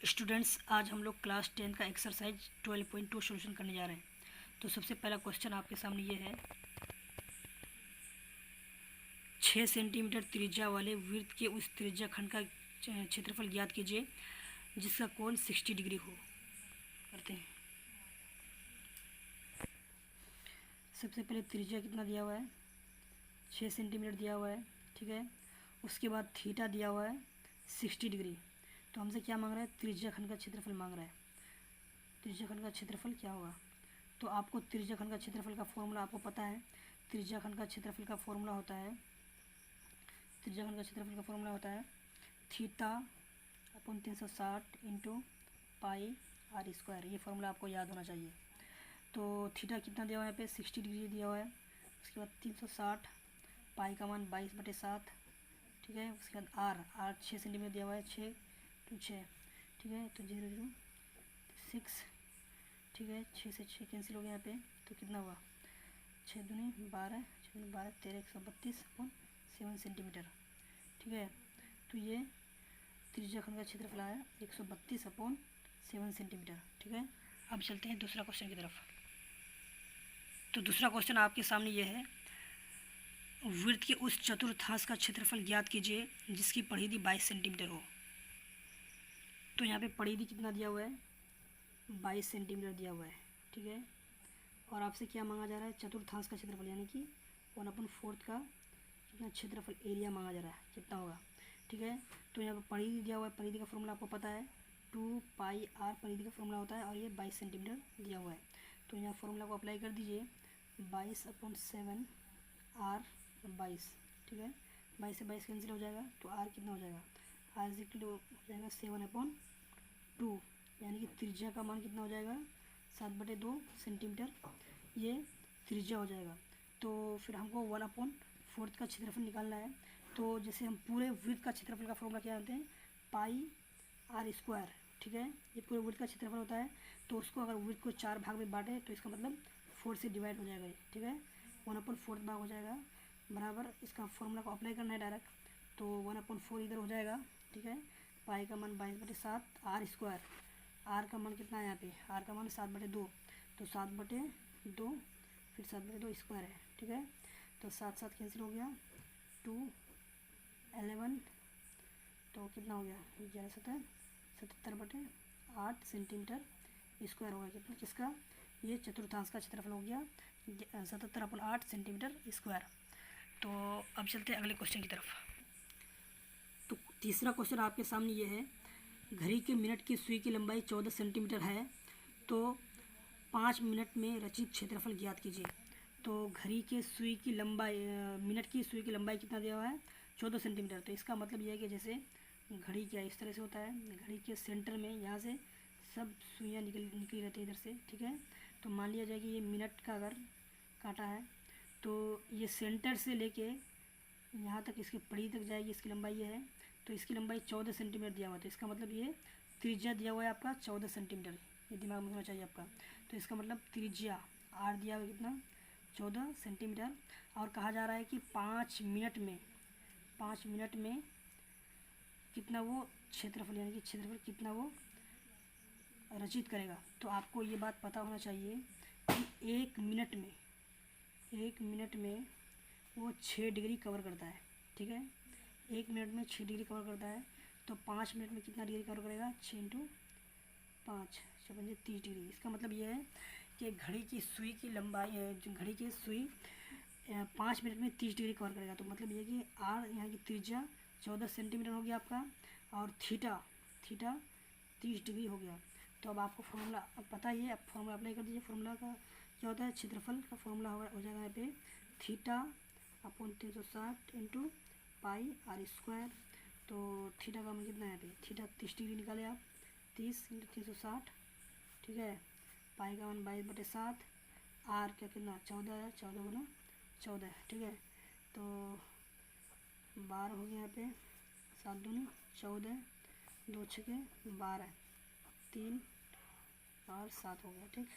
Students, आज हम लोग क्लास 10 का एक्सरसाइज 12.2 सॉल्यूशन करने जा रहे हैं। तो सबसे पहला क्वेश्चन आपके सामने ये है, 6 सेंटीमीटर त्रिज्या वाले वृत्त के उस त्रिज्या खंड का क्षेत्रफल ज्ञात कीजिए जिसका कोण 60 डिग्री हो। करते हैं। सबसे पहले त्रिज्या कितना दिया हुआ है, 6 सेंटीमीटर दिया हुआ है, ठीक है। उसके बाद थीटा दिया हुआ है 60 डिग्री। तो हमसे क्या मांग रहा है, त्रिज्या खंड का क्षेत्रफल मांग रहा है। त्रिज्या खंड का क्षेत्रफल क्या होगा, तो आपको त्रिज्या खंड का क्षेत्रफल का फॉर्मूला आपको पता है। त्रिज्या खंड का क्षेत्रफल का फॉर्मूला होता है, त्रिज्या खंड का क्षेत्रफल का फॉर्मूला होता है theta upon 360 into pi r square. ये फॉर्मूला आपको याद होना चाहिए। तो थीटा कितना दिया हुआ है यहाँ पे, 60 डिग्री दिया हुआ है। उसके बाद 360, पाई का मान 22/7, ठीक है। उसके बाद आर 6 सेंटीमीटर दिया हुआ है, 6 to 6, ठीक है। तो 0.06, ठीक है। 6 से 6 कैंसिल हो गया यहाँ पे, तो कितना हुआ, 6 दूनी 12, 6 दूनी 12, 13, 132/7 सेंटीमीटर, ठीक है। तो ये त्रिज्या खंड का क्षेत्रफल आया 132/7 सेंटीमीटर, ठीक है। अब चलते हैं दूसरा क्वेश्चन की तरफ। तो दूसरा क्वेश्चन आपके सामने ये है, वृत्त के उस चतुर्थांश का क्षेत्रफल ज्ञात कीजिए जिसकी परिधि 22 सेंटीमीटर हो। तो यहाँ पे परिधि कितना दिया हुआ है, 22 सेंटीमीटर दिया हुआ है, ठीक है। और आपसे क्या मांगा जा रहा है, चतुर्थांश का क्षेत्रफल, यानी कि 1/4 का कितना क्षेत्रफल एरिया मांगा जा रहा है, कितना होगा, ठीक है। तो यहाँ पर परिधि दिया हुआ है, परिधि का फॉर्मूला आपको पता है 2πr परिधि का फॉर्मूला होता है, और ये 22 सेंटीमीटर दिया हुआ है। तो यहाँ फॉर्मूला को अप्लाई कर दीजिए, 22/7 r 22, ठीक है। 22 से 22 कैंसिल हो जाएगा, तो r कितना हो जाएगा, r हो जाएगा 7/2, यानी कि त्रिज्या का मान कितना हो जाएगा, 7/2 सेंटीमीटर ये त्रिज्या हो जाएगा। तो फिर हमको 1/4 का क्षेत्रफल निकालना है। तो जैसे हम पूरे वृत्त का क्षेत्रफल का फॉर्मूला क्या जानते हैं, पाई आर स्क्वायर, ठीक है। ये पूरे वृत्त का क्षेत्रफल होता है। तो उसको अगर वृत्त को 4 भाग में बांटे तो इसका मतलब 4 से डिवाइड हो जाएगा ये, ठीक है। 1/4 भाग हो जाएगा, बराबर इसका फॉर्मूला को अप्लाई करना है डायरेक्ट। तो 1/4 इधर हो जाएगा, ठीक है। पाई का मान 22/7, आर स्क्वायर, आर का मान कितना है यहाँ पे, आर का मान 7/2, तो 7/2 फिर 7/2 स्क्वायर है, ठीक है। तो 7 कैंसिल हो गया, 2 11, तो कितना हो गया, 11 77/8 सेंटीमीटर स्क्वायर होगा, कितना किसका, ये चतुर्थांश का क्षेत्रफल हो गया 77/8 सेंटीमीटर स्क्वायर। तो अब चलते हैं अगले क्वेश्चन की तरफ। तो तीसरा क्वेश्चन आपके सामने ये है, घड़ी के मिनट की सुई की लंबाई 14 सेंटीमीटर है, तो 5 मिनट में रचित क्षेत्रफल ज्ञात कीजिए। तो घड़ी के सुई की लंबाई, मिनट की सुई की लंबाई कितना दिया हुआ है, 14 सेंटीमीटर। तो इसका मतलब यह है कि जैसे घड़ी क्या इस तरह से होता है, घड़ी के सेंटर में यहाँ से सब सुइयाँ निकली रहती है इधर से, ठीक है। तो मान लिया जाए कि ये मिनट का अगर काटा है, तो ये सेंटर से लेके यहाँ तक इसकी परिधि तक जाएगी, इसकी लंबाई ये है। तो इसकी लंबाई 14 सेंटीमीटर दिया हुआ है। तो इसका मतलब ये त्रिज्या दिया हुआ है आपका 14 सेंटीमीटर, ये दिमाग में होना चाहिए आपका। तो इसका मतलब त्रिज्या आर दिया हुआ है कितना, 14 सेंटीमीटर। और कहा जा रहा है कि 5 मिनट में कितना वो क्षेत्रफल, यानी कि क्षेत्रफल कितना वो रचित करेगा। तो आपको ये बात पता होना चाहिए कि 1 मिनट में वो 6 डिग्री कवर करता है, ठीक है। 1 मिनट में 6 डिग्री कवर करता है। तो 5 मिनट में कितना डिग्री कवर करेगा, 6 × 5 समझिए 30 डिग्री। इसका मतलब ये है कि घड़ी की सुई की लंबाई, जो घड़ी की सुई 5 मिनट में 30 डिग्री कवर करेगा। तो मतलब ये कि आर यहाँ की त्रिज्या 14 सेंटीमीटर हो गया आपका, और थीटा 30 डिग्री हो गया। तो अब आपको फॉर्मूला अब पता ही है, अब फॉर्मूला अप्लाई कर दीजिए। फॉर्मूला का क्या होता है, क्षेत्रफल का फॉर्मूला हो जाएगा यहाँ पे θ/360 इंटू पाई आर स्क्वायर। तो थीटा का मान कितना है यहाँ पे, थीटा 30 डिग्री निकाले आप, 30 × 360, ठीक है। पाई का मान 22/7, आर क्या कितना 14 है, 14 × 14, ठीक है। तो 12 हो गया यहाँ पे, 7 दूनी 14, 2 छके 12, 3 और 7 हो गया, ठीक।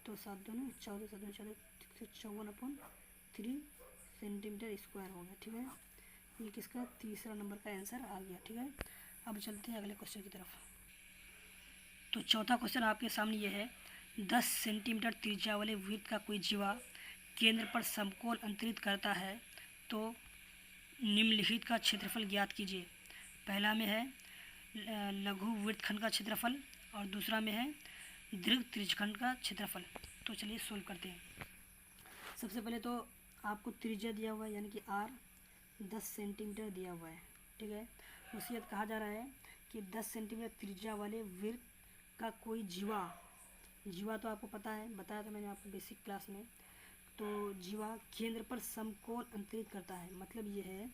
तो 7 दूनी 14, 7 दूनी 14, 54/3 सेंटीमीटर स्क्वायर हो गया, ठीक है। ये किसका तीसरा नंबर का आंसर आ गया, ठीक है। अब चलते हैं अगले क्वेश्चन की तरफ। तो चौथा क्वेश्चन आपके सामने ये है, 10 सेंटीमीटर त्रिज्या वाले वृत्त का कोई जीवा केंद्र पर समकोण अंतरित करता है तो निम्नलिखित का क्षेत्रफल ज्ञात कीजिए। पहला में है लघु वृत्तखंड का क्षेत्रफल और दूसरा में है दीर्घ त्रिज्यखंड का क्षेत्रफल। तो चलिए सोल्व करते हैं। सबसे पहले तो आपको त्रिज्या दिया हुआ है यानी कि आर 10 सेंटीमीटर दिया हुआ है, ठीक है। उसके बाद कहा जा रहा है कि 10 सेंटीमीटर त्रिज्या वाले वृत्त का कोई जीवा तो आपको पता है, बताया था मैंने आपको बेसिक क्लास में। तो जीवा केंद्र पर समकोण अंतरित करता है, मतलब ये है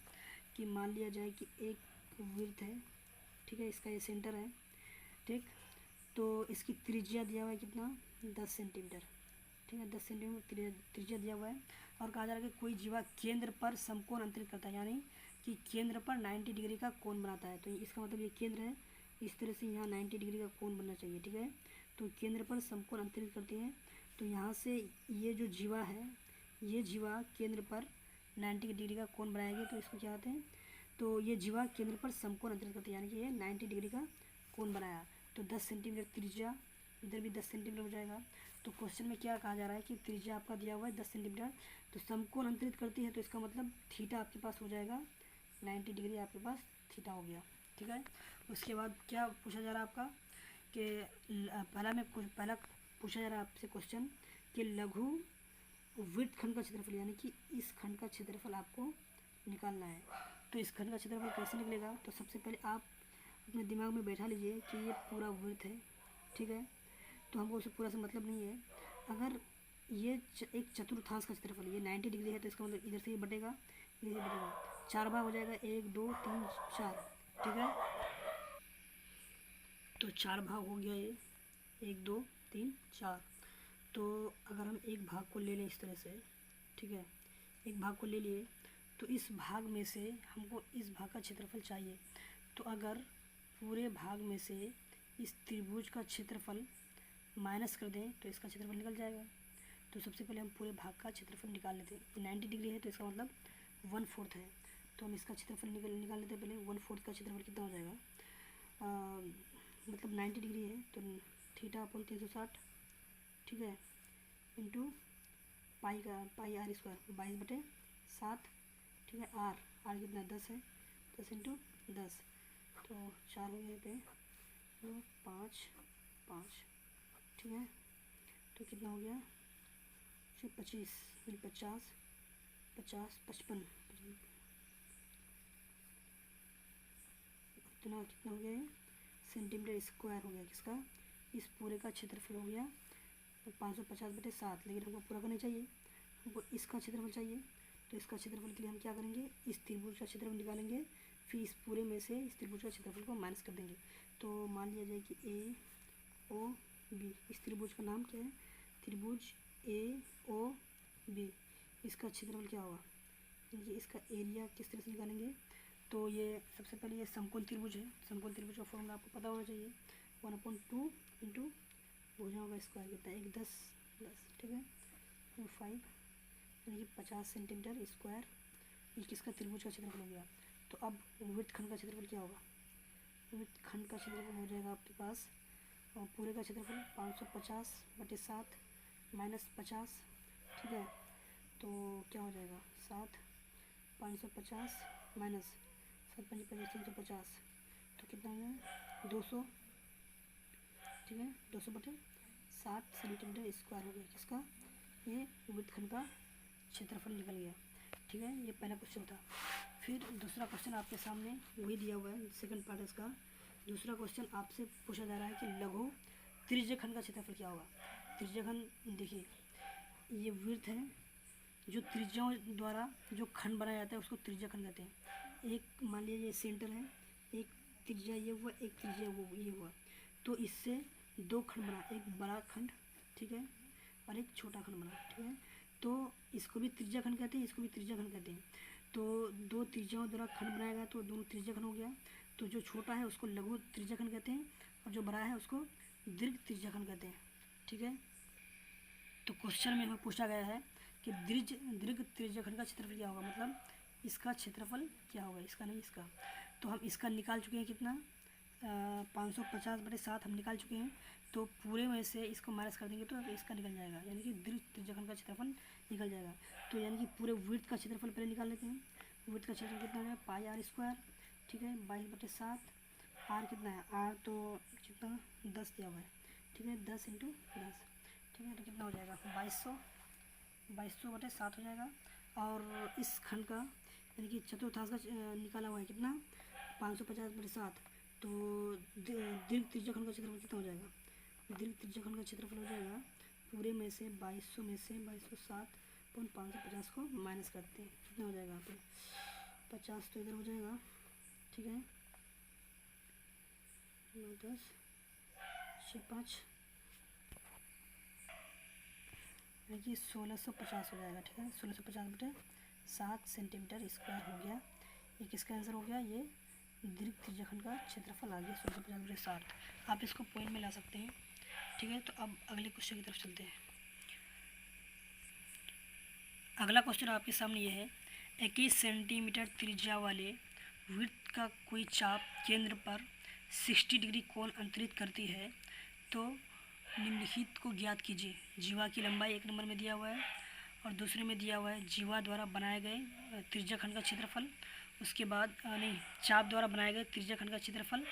कि मान लिया जाए कि एक वृत्त है, ठीक है, इसका ये सेंटर है, ठीक। तो इसकी त्रिज्या दिया हुआ है कितना, 10 सेंटीमीटर, ठीक है, 10 सेंटीमीटर त्रिज्या दिया हुआ है। और कहा जा रहा है कि कोई जीवा केंद्र पर समकोण अंतरित करता है, यानी कि केंद्र पर 90 डिग्री का कोण बनाता है। तो इसका मतलब ये केंद्र है, इस तरह से यहाँ 90 डिग्री का कोण बनना चाहिए, ठीक है। तो केंद्र पर समकोण अंतरित करते हैं, तो यहाँ से ये जो जीवा है, ये जीवा केंद्र पर 90 डिग्री का कोण बनाएगी, तो इसको क्या कहते हैं, तो ये जीवा केंद्र पर समकोण अंतरित करते हैं, यानी कि ये 90 डिग्री का कोण बनाया। तो 10 सेंटीमीटर त्रिज्या, इधर भी 10 सेंटीमीटर हो जाएगा। तो क्वेश्चन में क्या कहा जा रहा है कि त्रिज्या आपका दिया हुआ है 10 सेंटीमीटर, तो समकोण अंतरित करती है, तो इसका मतलब थीटा आपके पास हो जाएगा 90 डिग्री, आपके पास थीटा हो गया, ठीक है। उसके बाद क्या पूछा जा रहा है आपका कि पहला पूछा जा रहा है आपसे क्वेश्चन कि लघु वृत्तखंड का क्षेत्रफल, यानी कि इस खंड का क्षेत्रफल आपको निकालना है। तो इस खंड का क्षेत्रफल कैसे निकलेगा, तो सबसे पहले आप अपने दिमाग में बैठा लीजिए कि ये पूरा वृत्त है, ठीक है। तो हमको उसे पूरा से मतलब नहीं है। अगर ये एक चतुर्थांश का क्षेत्रफल, ये 90 डिग्री है, तो इसका मतलब इधर से ये बटेगा, इधर से बटेगा, 4 भाग हो जाएगा, 1 2 3 4, ठीक है। तो 4 भाग हो गया ये, 1 2 3 4। तो अगर हम एक भाग को ले लें इस तरह से, ठीक है, एक भाग को ले लिए, तो इस भाग में से हमको इस भाग का क्षेत्रफल चाहिए। तो अगर पूरे भाग में से इस त्रिभुज का क्षेत्रफल माइनस कर दें तो इसका क्षेत्रफल निकल जाएगा। तो सबसे पहले हम पूरे भाग का क्षेत्रफल निकाल लेते हैं। 90 डिग्री है तो इसका मतलब 1/4 है, तो हम इसका क्षेत्रफल निकाल लेते हैं। पहले 1/4 का क्षेत्रफल कितना हो जाएगा, मतलब 90 डिग्री है तो थीटा अपॉन 360, ठीक है, इंटू पाई आर स्क्वायर 22/7, ठीक है। आर कितना 10 है, 10 इंटू 10, तो 4 हो गए पे, तो 5 5, ठीक है। तो कितना हो गया, 25 50 50 55, इतना कितना हो गया, सेंटीमीटर स्क्वायर हो गया किसका, इस पूरे का क्षेत्रफल हो गया 550/7। लेकिन हमको पूरा करना चाहिए, हमको इसका क्षेत्रफल चाहिए। तो इसका क्षेत्रफल के लिए हम क्या करेंगे, इस त्रिभुज का क्षेत्रफल निकालेंगे, फिर इस पूरे में से इस त्रिभुज का क्षेत्रफल को माइनस कर देंगे। तो मान लिया जाए कि AOB, इस त्रिभुज का नाम क्या है, त्रिभुज AOB, इसका क्षेत्रफल क्या होगा, ये इसका एरिया किस तरह से निकालेंगे। तो ये सबसे पहले ये समकोण त्रिभुज है, समकोण त्रिभुज का फॉर्मूला आपको पता होना चाहिए, 1/2 इंटू भुजा होगा स्क्वायर कितना है, 10 10, ठीक है, 5, यानी कि 50 सेंटीमीटर स्क्वायर, ये किसका त्रिभुज का क्षेत्रफल हो गया। तो अब वृत्तखंड का क्षेत्रफल क्या होगा, वृत्तखंड का क्षेत्रफल हो जाएगा आपके पास, और पूरे का क्षेत्रफल 550/7 माइनस 50, ठीक है। तो क्या हो जाएगा 7, 550 माइनस 7 5 350, तो कितना हो गया 200, ठीक है, 200/7 सेंटीमीटर स्क्वायर हो गया किसका, ये वृत्तखंड का क्षेत्रफल निकल गया, ठीक है। ये पहला क्वेश्चन था। फिर दूसरा क्वेश्चन आपके सामने वही दिया हुआ है, सेकंड पार्ट इसका। दूसरा क्वेश्चन आपसे पूछा जा रहा है कि लघु त्रिज्यखंड का क्षेत्रफल क्या होगा। त्रिज्यखंड देखिए, ये वृत्त है, जो त्रिज्याओं द्वारा जो खंड बनाया जाता है उसको त्रिज्यखंड कहते हैं। एक मान लीजिए ये सेंटर है, एक त्रिज्या ये हुआ, एक त्रिज्या वो ये हुआ, तो इससे 2 खंड बना, एक बड़ा खंड, ठीक है, और एक छोटा खंड बना, ठीक है। तो इसको भी त्रिज्याखंड कहते हैं, इसको भी त्रिज्याखंड कहते हैं। तो 2 त्रिज्याओं द्वारा खंड बनाया गया तो दोनों त्रिज्याखंड हो गया। तो जो छोटा है उसको लघु त्रिज्याखंड कहते हैं, और जो बड़ा है उसको दीर्घ त्रिज्याखंड कहते हैं, ठीक है। तो क्वेश्चन में हमें पूछा गया है कि दीर्घ त्रिज्याखंड का क्षेत्रफल क्या होगा, मतलब इसका क्षेत्रफल क्या होगा, इसका नहीं इसका। तो हम इसका निकाल चुके हैं कितना, 550/7 हम निकाल चुके हैं, तो पूरे में से इसको माइनस कर देंगे तो इसका निकल जाएगा, यानी कि दीर्घ त्रिज्याखंड का क्षेत्रफल निकल जाएगा। तो यानी कि पूरे विड्थ का क्षेत्रफल पहले निकाल लेते हैं। विड्थ का क्षेत्रफल कितना है, पाई आर स्क्वायर, ठीक है, 22/7। आर कितना है, आर तो कितना 10 दिया हुआ है, ठीक है, 10 × 10, ठीक है, तो कितना हो जाएगा 2200/7 हो जाएगा। और इस खंड का यानी कि चतुर्थांश का निकाला हुआ है कितना 550/7, तो दीर्घ त्रिज्याखंड का क्षेत्रफल कितना हो जाएगा, दीर्घ त्रिज्याखंड का क्षेत्रफल हो जाएगा पूरे में से 2200 में से 2207/550 को माइनस करते हैं, कितना हो जाएगा, तो 50 तो इधर हो जाएगा, ठीक है, 9 10 6 5 यानी कि 1650 हो जाएगा, ठीक है, 1650/7 सेंटीमीटर स्क्वायर हो गया। ये किसका आंसर हो गया, ये दीर्घ त्रिज्याखंड का क्षेत्रफल आ गया 1650/7। आप इसको पॉइंट में ला सकते हैं, ठीक है। तो अब अगले क्वेश्चन की तरफ चलते हैं। अगला क्वेश्चन आपके सामने ये है, 21 सेंटीमीटर त्रिज्या वाले वृत्त का कोई चाप केंद्र पर 60 डिग्री कोण अंतरित करती है, तो निम्नलिखित को ज्ञात कीजिए। जीवा की लंबाई 1 नंबर में दिया हुआ है, और दूसरे में दिया हुआ है जीवा द्वारा बनाए गए त्रिज्याखंड का क्षेत्रफल, उसके बाद चाप द्वारा बनाए गए त्रिज्याखंड का क्षेत्रफल,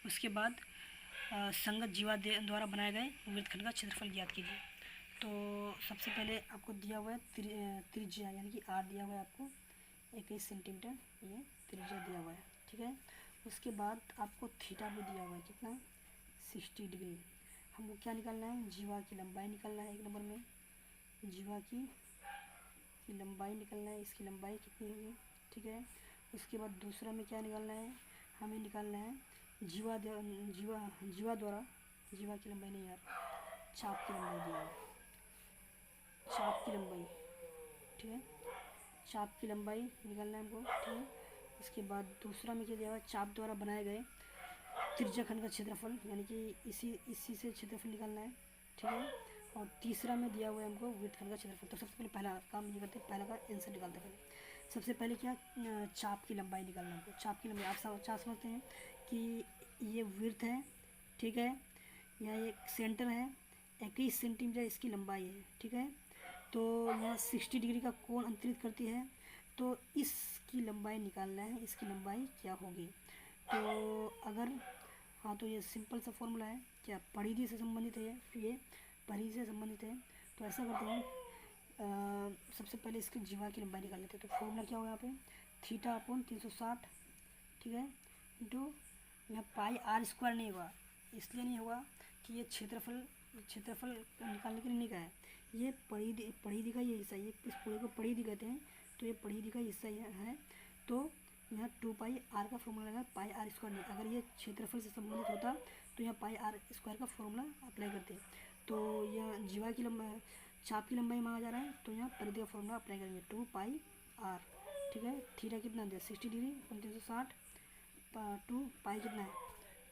उसके बाद संगत जीवा द्वारा बनाए गए वृत्तखंड का क्षेत्रफल ज्ञात कीजिए। तो सबसे पहले आपको दिया हुआ है त्रिज्या यानी कि आर दिया हुआ है आपको 21 सेंटीमीटर, ये त्रिज्या दिया हुआ है, ठीक है। उसके बाद आपको थीटा भी दिया हुआ है कितना 60 डिग्री। हमको क्या निकालना है, जीवा की लंबाई निकालना है। 1 नंबर में जीवा की लंबाई निकालना है, इसकी लंबाई कितनी होगी, ठीक है। उसके बाद दूसरा में क्या निकालना है, हमें निकालना है जीवा द्वारा, जीवा की लंबाई नहीं यार, चाप की लंबाई दिया है, चाप की लंबाई, ठीक है, चाप की लंबाई निकालना है हमको, ठीक है। उसके बाद दूसरा में क्या दिया हुआ है, चाप द्वारा बनाए गए त्रिज्याखंड का क्षेत्रफल, यानी कि इसी से क्षेत्रफल निकालना है, ठीक है। और तीसरा में दिया हुआ है हमको वृत्तखंड का क्षेत्रफल। तो सबसे पहले पहला काम ये करते हैं, पहला का आंसर निकालते हैं। सबसे पहले क्या, चाप की लंबाई निकालना है। चाप की लंबाई आप समझते हैं कि ये वृत्त है, ठीक है, यहाँ एक सेंटर है, 21 सेंटीमीटर इसकी लंबाई है, ठीक है। तो यहाँ 60 डिग्री का कोण अंतरित करती है, तो इसकी लंबाई निकालना है, इसकी लंबाई क्या होगी। तो अगर हाँ, तो ये सिंपल सा फॉर्मूला है, क्या परिधि से संबंधित है, ये परिधि से संबंधित है। तो ऐसा करते हैं, सबसे पहले इसकी जीवा की लंबाई निकाल लेते हैं। तो फॉर्मूला क्या होगा यहाँ पे, θ/360, ठीक है, इंटू यहाँ पाई आर स्क्वायर नहीं हुआ, इसलिए नहीं हुआ कि ये क्षेत्रफल निकालने के लिए नहीं कहा है, ये परिधि का ये हिस्सा, ये इस पूरे को परिधि कहते हैं, तो ये परिधि का हिस्सा है। तो यहाँ 2πr का फॉर्मूला लगा, पाई आर स्क्वायर नहीं। अगर ये क्षेत्रफल से संबंधित होता तो यहाँ पाई आर स्क्वायर का फॉर्मूला अप्लाई करते हैं। तो यह जीवा की लंबाई, चाप की लंबाई मांगा जा रहा है, तो यहाँ परिधि का फॉर्मूला अप्लाई करेंगे 2πr, ठीक है। थीटा कितना दिया 60 डिग्री 360, 2 पाई कितना है,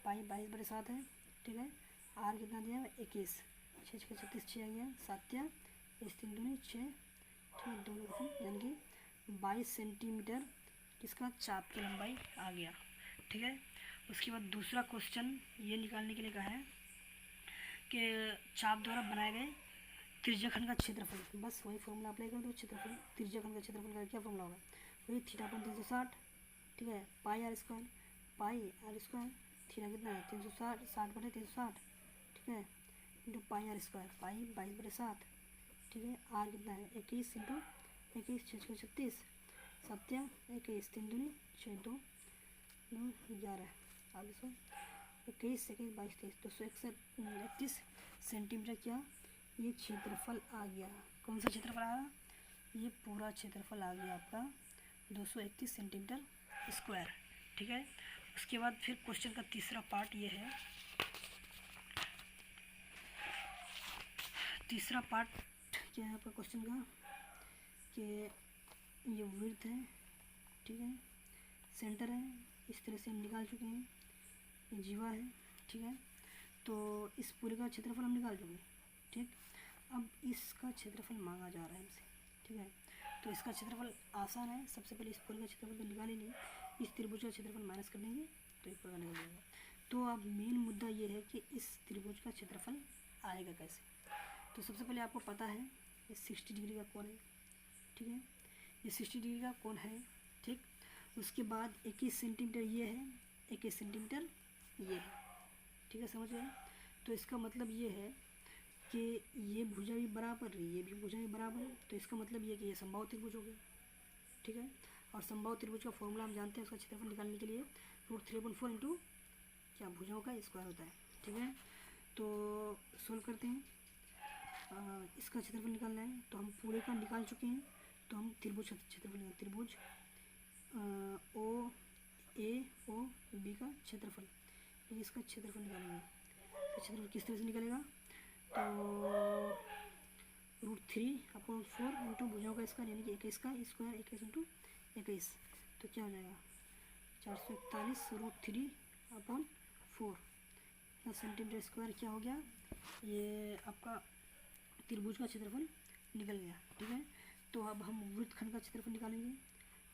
पाई 22/7 है, ठीक है। आर कितना दिया 21, 6 6 36 6 आ गया, 7 इस 3 दूनी 6, ठीक है, 2 यानी कि 22 सेंटीमीटर किसका चाप की लंबाई आ गया, ठीक है। उसके बाद दूसरा क्वेश्चन ये निकालने के लिए कहा है कि चाप द्वारा बनाए गए त्रिज्याखंड का क्षेत्रफल, बस वही फॉर्मूला अप्लाई कर दो। क्षेत्रफल त्रिज्याखंड का क्षेत्रफल का क्या फॉर्मूला होगा, वही θ/360, ठीक है, पाई आर स्क्वायर, थीटा कितना है 360, 60/360, ठीक है, इंटू पाई आर स्क्वायर, पाई 22/7, ठीक है। आर कितना है 21 इंटू 21, 6 6 36, 7 21, 3 दूनी 6, 2 9 11, 21 21 22 23, 231 सेंटीमीटर क्या ये क्षेत्रफल आ गया। कौन सा क्षेत्रफल आया, ये पूरा क्षेत्रफल आ गया आपका 231 सेंटीमीटर स्क्वायर, ठीक है। उसके बाद फिर क्वेश्चन का तीसरा पार्ट ये है, तीसरा पार्ट क्या है आपका क्वेश्चन का, कि ये वृत्त है, ठीक है, सेंटर है, इस तरह से हम निकाल चुके हैं, ये जीवा है, ठीक है। तो इस पूरे का क्षेत्रफल हम निकाल चुके हैं, ठीक। अब इसका क्षेत्रफल मांगा जा रहा है हमसे, ठीक है। तो इसका क्षेत्रफल आसान है, सबसे पहले इस पूरे का क्षेत्रफल तो निकाल ही नहीं, इस त्रिभुज का क्षेत्रफल माइनस कर देंगे तो एक पूरा निकल जाएगा। तो अब मेन मुद्दा ये है कि इस त्रिभुज का क्षेत्रफल आएगा कैसे। तो सबसे पहले आपको पता है ये 60 डिग्री का कोण है, ठीक है, ये 60 डिग्री का कोण है, ठीक। उसके बाद 21 सेंटीमीटर ये है, 21 सेंटीमीटर ये है, ठीक है, समझ गए। तो इसका मतलब ये है कि ये भुजा भी बराबर, ये भी भुजा भी बराबर है, तो इसका मतलब ये कि ये समबाहु त्रिभुज हो गया, ठीक है। और समबाहु त्रिभुज का फॉर्मूला हम जानते हैं, उसका क्षेत्रफल निकालने के लिए √3/4 इंटू क्या भुजाओं का स्क्वायर होता है, ठीक है। तो सोल्व करते हैं, इसका क्षेत्रफल निकालना है, तो हम पूरे का निकाल चुके हैं। तो हम त्रिभुज क्षेत्रफल, त्रिभुज ओ ए ओ बी का क्षेत्रफल, इसका क्षेत्रफल निकालेंगे। तो क्षेत्रफल किस तरह से निकलेगा, तो √3/4 इंटू भुजाओं का स्क्वायर यानी कि 21 का स्क्वायर, 21 इंटू 21, तो क्या हो जाएगा 441 √3/4 सेंटीमीटर स्क्वायर क्या हो गया, ये आपका त्रिभुज का क्षेत्रफल निकल गया, ठीक है। तो अब हम वृत्तखंड का क्षेत्रफल निकालेंगे।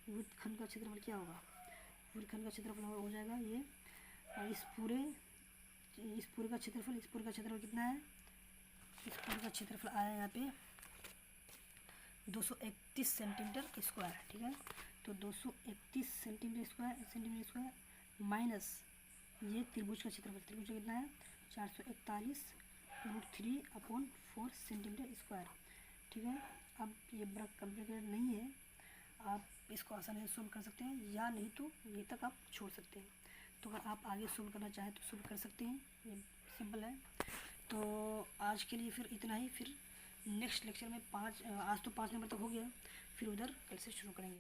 वृत्तखंड का क्षेत्रफल क्या होगा, वृत्तखंड का क्षेत्रफल हो जाएगा ये इस पूरे का क्षेत्रफल, इस पूरे का क्षेत्रफल कितना है, इस पूरे का क्षेत्रफल आया यहाँ पे 231 सेंटीमीटर स्क्वायर, ठीक है। तो 231 सेंटीमीटर स्क्वायर माइनस ये त्रिभुज का क्षेत्रफल, त्रिभुज का कितना है 441 √3/4 सेंटीमीटर स्क्वायर, ठीक है। अब ये बड़ा कॉम्प्लिकेटेड नहीं है, आप इसको आसानी से सोल्व कर सकते हैं, या नहीं तो यहीं तक आप छोड़ सकते हैं। तो अगर आप आगे सोल्व करना चाहें तो सोल्व कर सकते हैं, ये सिंपल है। तो आज के लिए फिर इतना ही, फिर नेक्स्ट लेक्चर में आज तो 5 नंबर तक हो गया, फिर उधर कल से शुरू करेंगे।